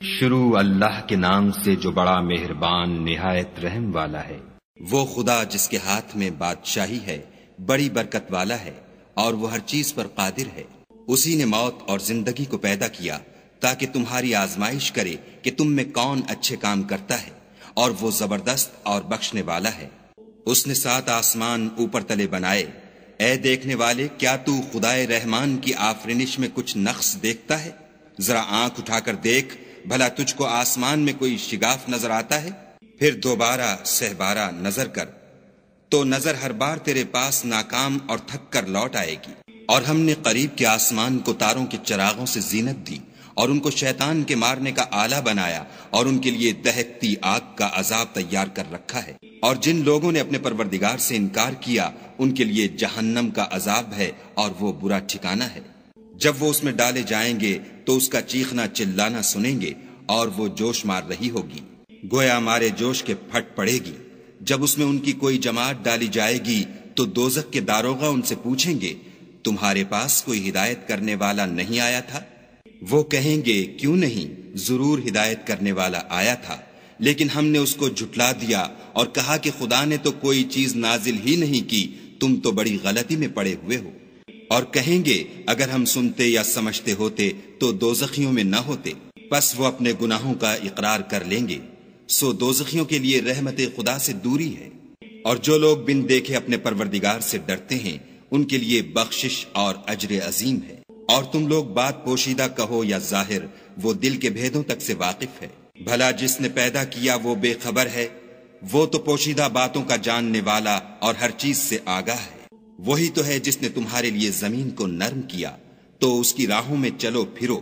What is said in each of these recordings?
شروع اللہ کے نام سے جو بڑا مہربان نہایت رحم والا ہے۔ وہ خدا جس کے ہاتھ میں بادشاہی ہے، بڑی برکت والا ہے اور وہ ہر چیز پر قادر ہے۔ اسی نے موت اور زندگی کو پیدا کیا تاکہ تمہاری آزمائش کرے کہ تم میں کون اچھے کام کرتا ہے، اور وہ زبردست اور بخشنے والا ہے۔ اس نے 7 آسمان اوپر تلے بنائے۔ اے دیکھنے والے، کیا تو خدائے رحمان کی آفرینش میں کچھ نقص دیکھتا ہے؟ ذرا آنکھ اٹھا کر دیکھ، بھلا تجھ کو آسمان میں کوئی شگاف نظر آتا ہے؟ پھر دوبارہ سہبارہ نظر کر تو نظر ہر بار تیرے پاس ناکام اور تھک کر لوٹ آئے گی۔ اور ہم نے قریب کے آسمان کو تاروں کے چراغوں سے زینت دی اور ان کو شیطان کے مارنے کا آلہ بنایا، اور ان کے لیے دہکتی آگ کا عذاب تیار کر رکھا ہے۔ اور جن لوگوں نے اپنے پروردگار سے انکار کیا ان کے لیے جہنم کا عذاب ہے، اور وہ برا ٹھکانہ ہے۔ جب وہ اس میں ڈالے جائیں گے تو اس کا چیخنا چلانا سنیں گے، اور وہ جوش مار رہی ہوگی، گویا مارے جوش کے پھٹ پڑے گی۔ جب اس میں ان کی کوئی جماعت ڈالی جائے گی تو دوزخ کے داروغہ ان سے پوچھیں گے، تمہارے پاس کوئی ہدایت کرنے والا نہیں آیا تھا؟ وہ کہیں گے، کیوں نہیں، ضرور ہدایت کرنے والا آیا تھا، لیکن ہم نے اس کو جھٹلا دیا اور کہا کہ خدا نے تو کوئی چیز نازل ہی نہیں کی، تم تو بڑی غلطی میں پڑے ہوئے ہو۔ اور کہیں گے، اگر ہم سنتے یا سمجھتے ہوتے تو دوزخیوں میں نہ ہوتے۔ پس وہ اپنے گناہوں کا اقرار کر لیں گے، سو دوزخیوں کے لیے رحمت خدا سے دوری ہے۔ اور جو لوگ بن دیکھے اپنے پروردگار سے ڈرتے ہیں ان کے لیے بخشش اور اجر عظیم ہے۔ اور تم لوگ بات پوشیدہ کہو یا ظاہر، وہ دل کے بھیدوں تک سے واقف ہے۔ بھلا جس نے پیدا کیا وہ بے خبر ہے؟ وہ تو پوشیدہ باتوں کا جاننے والا اور ہر چیز سے آگاہ ہے۔ وہی تو ہے جس نے تمہارے لیے زمین کو نرم کیا، تو اس کی راہوں میں چلو پھرو،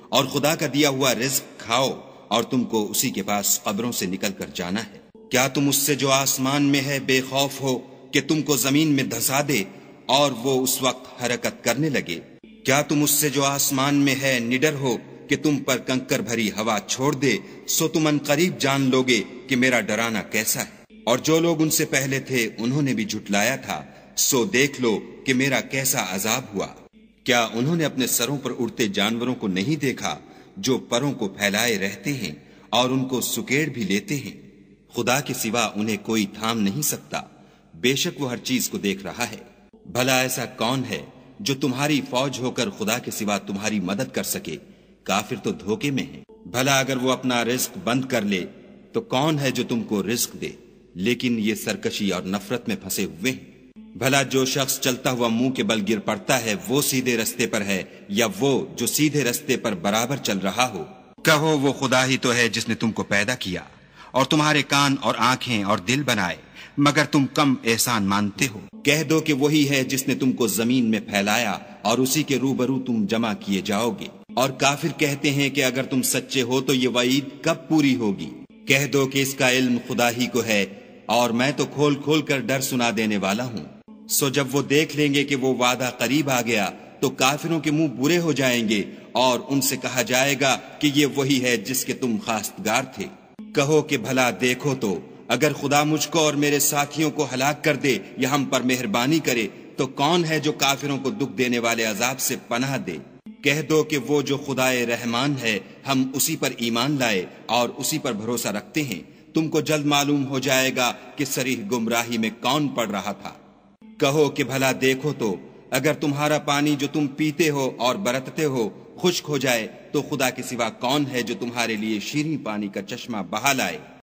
اور خدا کا دیا ہوا رزق کھاؤ، اور تم کو اسی کے پاس قبروں سے نکل کر جانا ہے۔ کیا تم اس سے جو آسمان میں ہے بے خوف ہو کہ تم کو زمین میں دھسا دے اور وہ اس وقت حرکت کرنے لگے؟ کیا تم اس سے جو آسمان میں ہے نڈر ہو کہ تم پر کنکر بھری ہوا چھوڑ دے؟ سو تم ان قریب جان لوگے کہ میرا ڈرانا کیسا ہے۔ اور جو لوگ ان سے پہلے تھے انہوں نے بھی جھٹلایا تھا، سو دیکھ لو کہ میرا کیسا عذاب ہوا۔ کیا انہوں نے اپنے سروں پر اڑتے جانوروں کو نہیں دیکھا جو پروں کو پھیلائے رہتے ہیں اور ان کو سکیڑ بھی لیتے ہیں؟ خدا کے سوا انہیں کوئی تھام نہیں سکتا، بے شک وہ ہر چیز کو دیکھ رہا ہے۔ بھلا ایسا کون ہے جو تمہاری فوج ہو کر خدا کے سوا تمہاری مدد کر سکے؟ کافر تو دھوکے میں ہیں۔ بھلا اگر وہ اپنا رزق بند کر لے تو کون ہے جو تم کو رزق دے؟ لیکن یہ سرکشی اور نفرت میں پھنسے ہوئے ہیں۔ بھلا جو شخص چلتا ہوا منہ کے بل گر پڑتا ہے وہ سیدھے رستے پر ہے، یا وہ جو سیدھے رستے پر برابر چل رہا ہو؟ کہو، وہ خدا ہی تو ہے جس نے تم کو پیدا کیا اور تمہارے کان اور آنکھیں اور دل بنائے، مگر تم کم احسان مانتے ہو۔ کہہ دو کہ وہی ہے جس نے تم کو زمین میں پھیلایا اور اسی کے روبرو تم جمع کیے جاؤ گے۔ اور کافر کہتے ہیں کہ اگر تم سچے ہو تو یہ وعید کب پوری ہوگی؟ کہہ دو کہ اس کا علم خدا ہی کو ہے، اور میں تو کھول کھول کر ڈر سنا دینے والا ہوں۔ سو جب وہ دیکھ لیں گے کہ وہ وعدہ قریب آ گیا تو کافروں کے منہ برے ہو جائیں گے، اور ان سے کہا جائے گا کہ یہ وہی ہے جس کے تم خواستگار تھے۔ کہو کہ بھلا دیکھو تو، اگر خدا مجھ کو اور میرے ساتھیوں کو ہلاک کر دے یا ہم پر مہربانی کرے تو کون ہے جو کافروں کو دکھ دینے والے عذاب سے پناہ دے؟ کہہ دو کہ وہ جو خدائے رحمان ہے ہم اسی پر ایمان لائے اور اسی پر بھروسہ رکھتے ہیں۔ تم کو جلد معلوم ہو جائے گا کہ صریح گمراہی میں کون پڑ رہا تھا۔ کہو کہ بھلا دیکھو تو، اگر تمہارا پانی جو تم پیتے ہو اور برتتے ہو خشک ہو جائے تو خدا کے سوا کون ہے جو تمہارے لیے شیریں پانی کا چشمہ بہا لائے؟